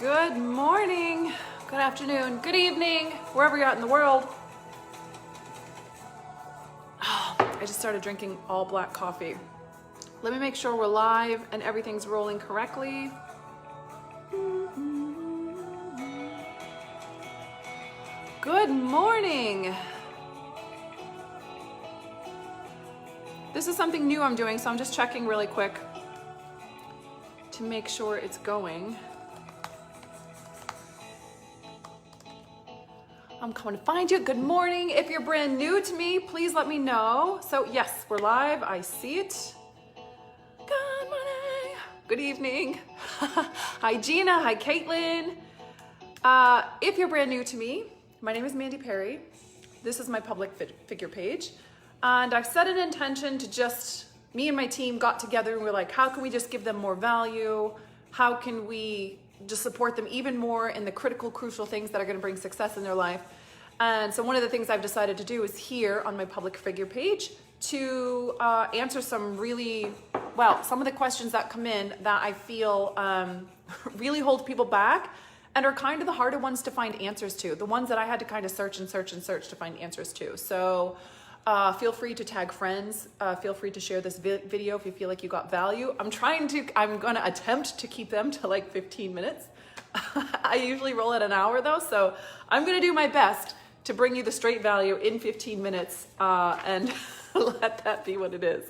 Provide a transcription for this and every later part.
Good morning, good afternoon, good evening, wherever you're at in the world. Oh, I just started drinking all black coffee. Let me make sure we're live and everything's rolling correctly. Good morning. This is something new I'm doing, so I'm just checking really quick to make sure it's going. I'm coming to find you. Good morning. If you're brand new to me, please let me know. So yes, we're live. I see it. Good morning. Good evening. Hi, Gina. Hi, Caitlin. If you're brand new to me, my name is Mandy Perry. This is my public figure page. And I've set an intention to just, me and my team got together and we're like, how can we just give them more value? How can we just support them even more in the critical, crucial things that are going to bring success in their life? And so one of the things I've decided to do is here on my public figure page to answer some really, some of the questions that come in that I feel really hold people back and are kind of the harder ones to find answers to, the ones that I had to kind of search to find answers to. So feel free to tag friends. Feel free to share this video if you feel like you got value. I'm going to attempt to keep them to like 15 minutes. I usually roll at an hour though, so I'm going to do my best to bring you the straight value in 15 minutes and let that be what it is.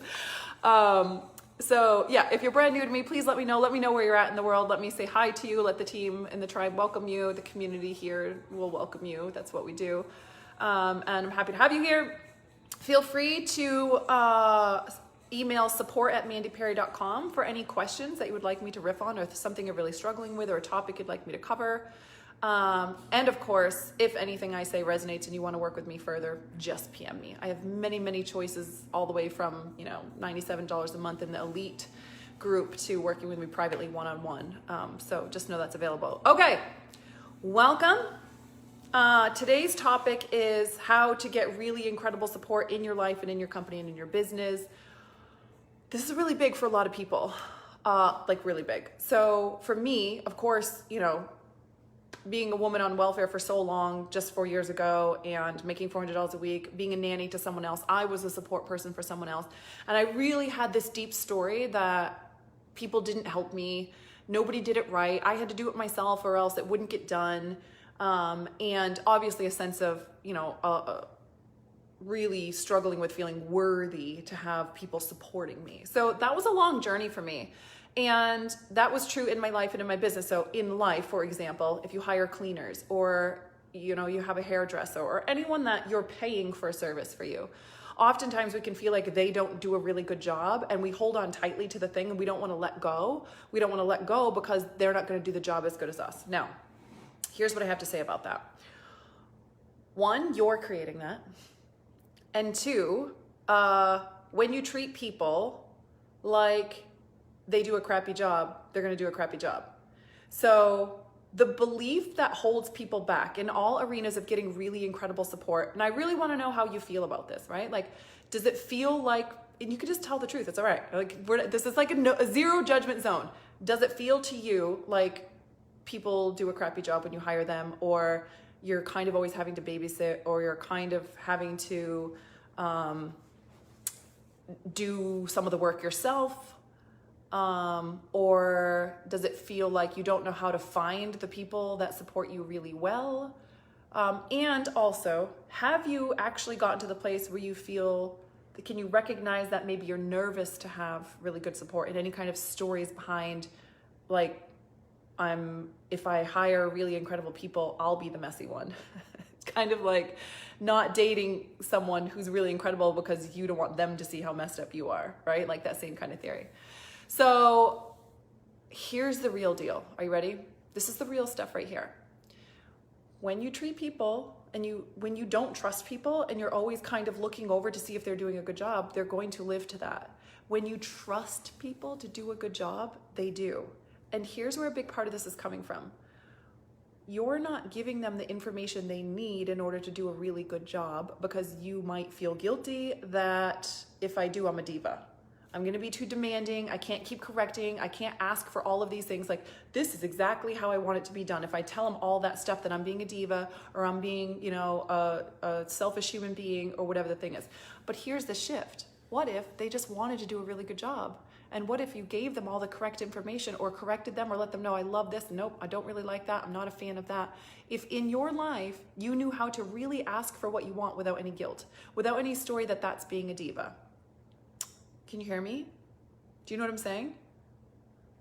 So yeah, if you're brand new to me, please let me know where you're at in the world. Let me say hi to you. Let the team in the tribe welcome you. The community here will welcome you. That's what we do. And I'm happy to have you here. Feel free to email support@mandyperry.com for any questions that you would like me to riff on, or something you're really struggling with, or a topic you'd like me to cover. And of course, if anything I say resonates and you want to work with me further, just PM me. I have many, many choices, all the way from, $97 a month in the elite group to working with me privately one-on-one. So just know that's available. Okay, welcome. Today's topic is how to get really incredible support in your life and in your company and in your business. This is really big for a lot of people, like really big. So for me, of course, being a woman on welfare for so long, just 4 years ago, and making $400 a week, being a nanny to someone else, I was a support person for someone else. And I really had this deep story that people didn't help me. Nobody did it right. I had to do it myself or else it wouldn't get done. And obviously a sense of, really struggling with feeling worthy to have people supporting me. So that was a long journey for me. And that was true in my life and in my business. So in life, for example, if you hire cleaners or, you have a hairdresser or anyone that you're paying for a service for you, oftentimes we can feel like they don't do a really good job and we hold on tightly to the thing and we don't want to let go. We don't want to let go because they're not going to do the job as good as us. Now, here's what I have to say about that. One, you're creating that. And two, when you treat people like they do a crappy job, they're going to do a crappy job. So the belief that holds people back in all arenas of getting really incredible support, and I really want to know how you feel about this, right? Like, does it feel like, and you can just tell the truth, it's all right. Like, this is like a zero judgment zone. Does it feel to you like people do a crappy job when you hire them, or you're kind of always having to babysit, or you're kind of having to do some of the work yourself? Or does it feel like you don't know how to find the people that support you really well? And also, have you actually gotten to the place where you feel, can you recognize that maybe you're nervous to have really good support, and any kind of stories behind, like, if I hire really incredible people, I'll be the messy one. It's kind of like not dating someone who's really incredible because you don't want them to see how messed up you are, right? Like that same kind of theory. So here's the real deal. Are you ready? This is the real stuff right here. When you treat people and when you don't trust people and you're always kind of looking over to see if they're doing a good job, they're going to live to that. When you trust people to do a good job, they do. And here's where a big part of this is coming from. You're not giving them the information they need in order to do a really good job because you might feel guilty that if I do, I'm a diva. I'm going to be too demanding. I can't keep correcting. I can't ask for all of these things. Like, this is exactly how I want it to be done. If I tell them all that stuff, that I'm being a diva, or I'm being, a selfish human being, or whatever the thing is. But here's the shift. What if they just wanted to do a really good job? And what if you gave them all the correct information, or corrected them, or let them know, I love this. Nope, I don't really like that. I'm not a fan of that. If in your life, you knew how to really ask for what you want without any guilt, without any story that that's being a diva. Can you hear me? Do you know what I'm saying?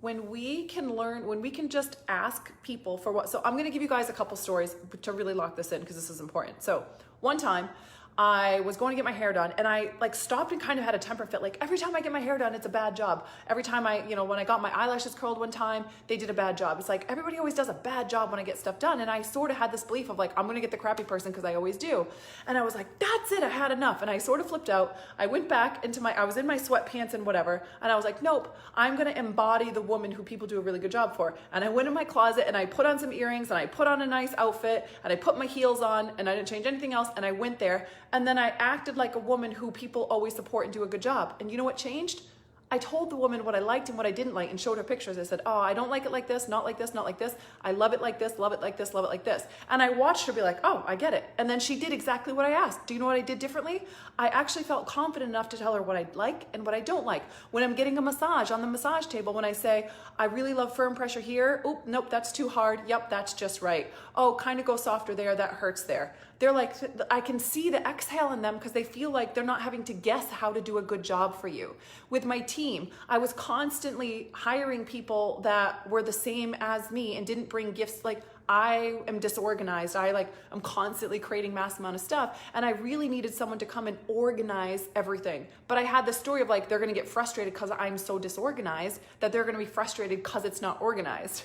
When we can just ask people for what, so I'm going to give you guys a couple stories to really lock this in, because this is important. So one time, I was going to get my hair done, and I stopped and kind of had a temper fit. Like, every time I get my hair done, it's a bad job. Every time when I got my eyelashes curled one time, they did a bad job. It's like, everybody always does a bad job when I get stuff done. And I sort of had this belief of, like, I'm going to get the crappy person, because I always do. And I was like, that's it. I had enough. And I sort of flipped out. I went back I was in my sweatpants and whatever. And I was like, nope, I'm going to embody the woman who people do a really good job for. And I went in my closet, and I put on some earrings, and I put on a nice outfit, and I put my heels on, and I didn't change anything else. And I went there. And then I acted like a woman who people always support and do a good job. And you know what changed? I told the woman what I liked and what I didn't like, and showed her pictures. I said, oh, I don't like it like this, not like this, not like this. I love it like this, love it like this, love it like this. And I watched her be like, oh, I get it. And then she did exactly what I asked. Do you know what I did differently? I actually felt confident enough to tell her what I like and what I don't like. When I'm getting a massage on the massage table, when I say, I really love firm pressure here. Oh, nope, that's too hard. Yep, that's just right. Oh, kind of go softer there. That hurts there. They're like, I can see the exhale in them, because they feel like they're not having to guess how to do a good job for you. With my team, I was constantly hiring people that were the same as me and didn't bring gifts. Like, I am disorganized. I'm constantly creating mass amount of stuff. And I really needed someone to come and organize everything. But I had this story of, like, they're going to get frustrated because I'm so disorganized, that they're going to be frustrated because it's not organized.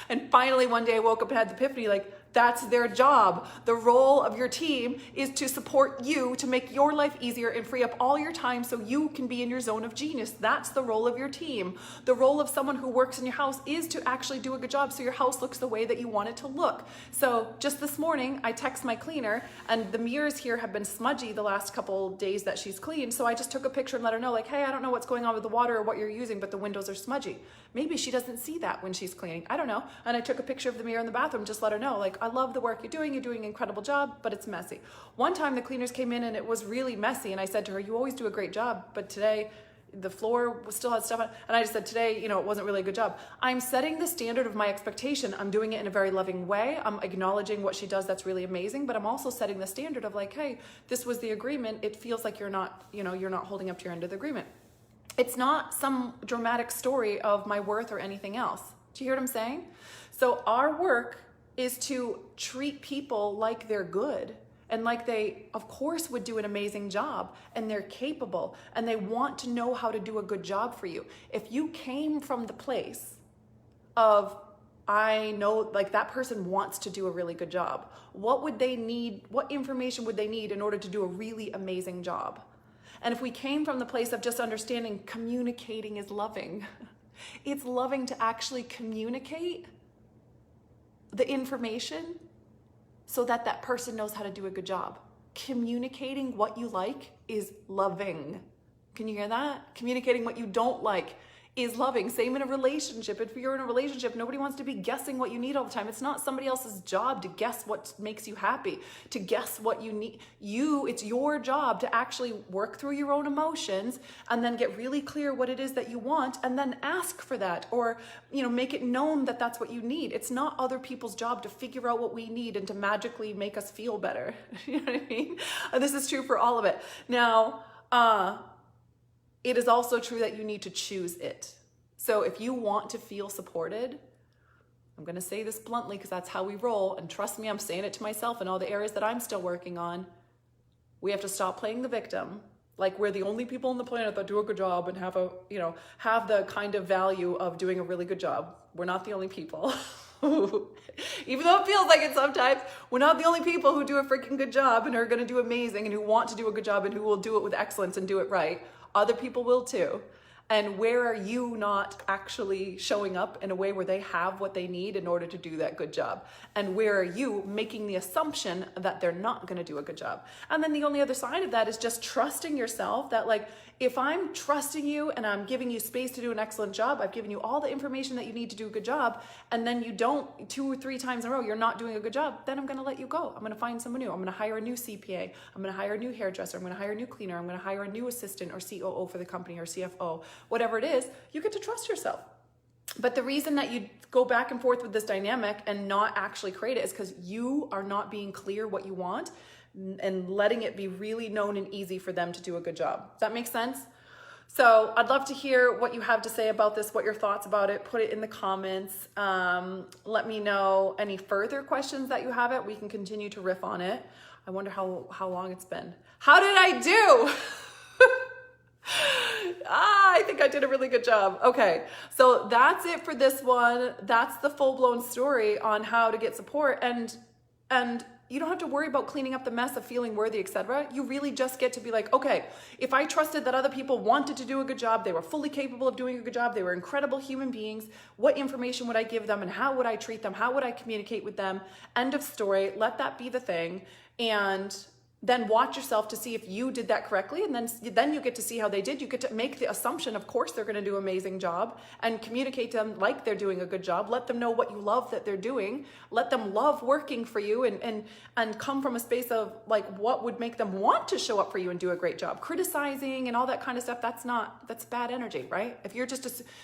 And finally, one day I woke up and had the epiphany, like, that's their job. The role of your team is to support you, to make your life easier and free up all your time so you can be in your zone of genius. That's the role of your team. The role of someone who works in your house is to actually do a good job so your house looks the way that you want it to look. So just this morning, I text my cleaner, and the mirrors here have been smudgy the last couple days that she's cleaned. So I just took a picture and let her know, like, hey, I don't know what's going on with the water or what you're using, but the windows are smudgy. Maybe she doesn't see that when she's cleaning. I don't know. And I took a picture of the mirror in the bathroom, just let her know, like, I love the work you're doing an incredible job, but it's messy. One time the cleaners came in and it was really messy, and I said to her, you always do a great job, but today the floor still had stuff on. And I just said, today, it wasn't really a good job. I'm setting the standard of my expectation. I'm doing it in a very loving way. I'm acknowledging what she does that's really amazing, but I'm also setting the standard of, like, hey, this was the agreement. It feels like you're not holding up to your end of the agreement. It's not some dramatic story of my worth or anything else. Do you hear what I'm saying? So our work is to treat people like they're good, and like they, of course, would do an amazing job, and they're capable, and they want to know how to do a good job for you. If you came from the place of, I know, like, that person wants to do a really good job, what would they need? What information would they need in order to do a really amazing job? And if we came from the place of just understanding communicating is loving, it's loving to actually communicate the information so that that person knows how to do a good job. Communicating what you like is loving. Can you hear that? Communicating what you don't like is loving. Same in a relationship. If you're in a relationship, nobody wants to be guessing what you need all the time. It's not somebody else's job to guess what makes you happy, to guess what you need. It's your job to actually work through your own emotions and then get really clear what it is that you want, and then ask for that, or make it known that that's what you need. It's not other people's job to figure out what we need and to magically make us feel better. You know what I mean? This is true for all of it. Now, it is also true that you need to choose it. So if you want to feel supported, I'm going to say this bluntly because that's how we roll. And trust me, I'm saying it to myself in all the areas that I'm still working on. We have to stop playing the victim. Like, we're the only people on the planet that do a good job and have the kind of value of doing a really good job. We're not the only people. Even though it feels like it sometimes, we're not the only people who do a freaking good job and are going to do amazing and who want to do a good job and who will do it with excellence and do it right. Other people will too. And where are you not actually showing up in a way where they have what they need in order to do that good job? And where are you making the assumption that they're not going to do a good job? And then the only other side of that is just trusting yourself that, like, if I'm trusting you and I'm giving you space to do an excellent job, I've given you all the information that you need to do a good job, and then you don't 2 or 3 times in a row, you're not doing a good job, then I'm going to let you go. I'm going to find someone new. I'm going to hire a new CPA. I'm going to hire a new hairdresser. I'm going to hire a new cleaner. I'm going to hire a new assistant or COO for the company or CFO, whatever it is. You get to trust yourself. But the reason that you go back and forth with this dynamic and not actually create it is because you are not being clear what you want and letting it be really known and easy for them to do a good job. Does that make sense? So I'd love to hear what you have to say about this, what your thoughts about it. Put it in the comments. Let me know any further questions that you have. We can continue to riff on it. I wonder how long it's been. How did I do? I think I did a really good job. Okay, so that's it for this one. That's the full-blown story on how to get support, and you don't have to worry about cleaning up the mess of feeling worthy, etc. You really just get to be like, okay, if I trusted that other people wanted to do a good job, they were fully capable of doing a good job, they were incredible human beings, what information would I give them and how would I treat them? How would I communicate with them? End of story. Let that be the thing. And then watch yourself to see if you did that correctly, and then you get to see how they did. You get to make the assumption, of course, they're going to do an amazing job, and communicate to them like they're doing a good job. Let them know what you love that they're doing. Let them love working for you, and come from a space of like what would make them want to show up for you and do a great job. Criticizing and all that kind of stuff, that's bad energy, right? If you're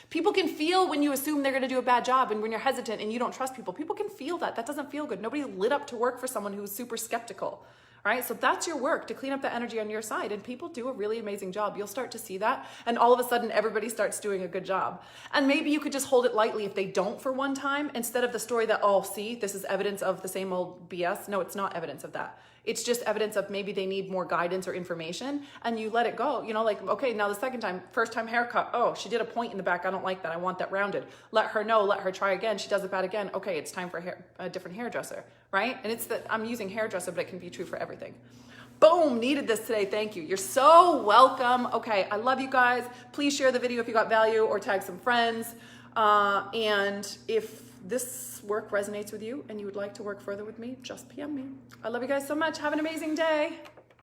people can feel when you assume they're going to do a bad job, and when you're hesitant and you don't trust people can feel that. That doesn't feel good. Nobody lit up to work for someone who's super skeptical. Right? So that's your work, to clean up the energy on your side, and people do a really amazing job. You'll start to see that, and all of a sudden everybody starts doing a good job. And maybe you could just hold it lightly if they don't for one time, instead of the story that, oh, see, this is evidence of the same old BS. No, it's not evidence of that. It's just evidence of maybe they need more guidance or information, and you let it go. You know, like, okay, now the second time, first time haircut. Oh, she did a point in the back. I don't like that. I want that rounded. Let her know, let her try again. She does it bad again. Okay, it's time for a different hairdresser, right? And it's that I'm using hairdresser, but it can be true for everything. Boom, needed this today. Thank you. You're so welcome. Okay, I love you guys. Please share the video if you got value, or tag some friends. And if this work resonates with you and you would like to work further with me, just PM me. I love you guys so much. Have an amazing day.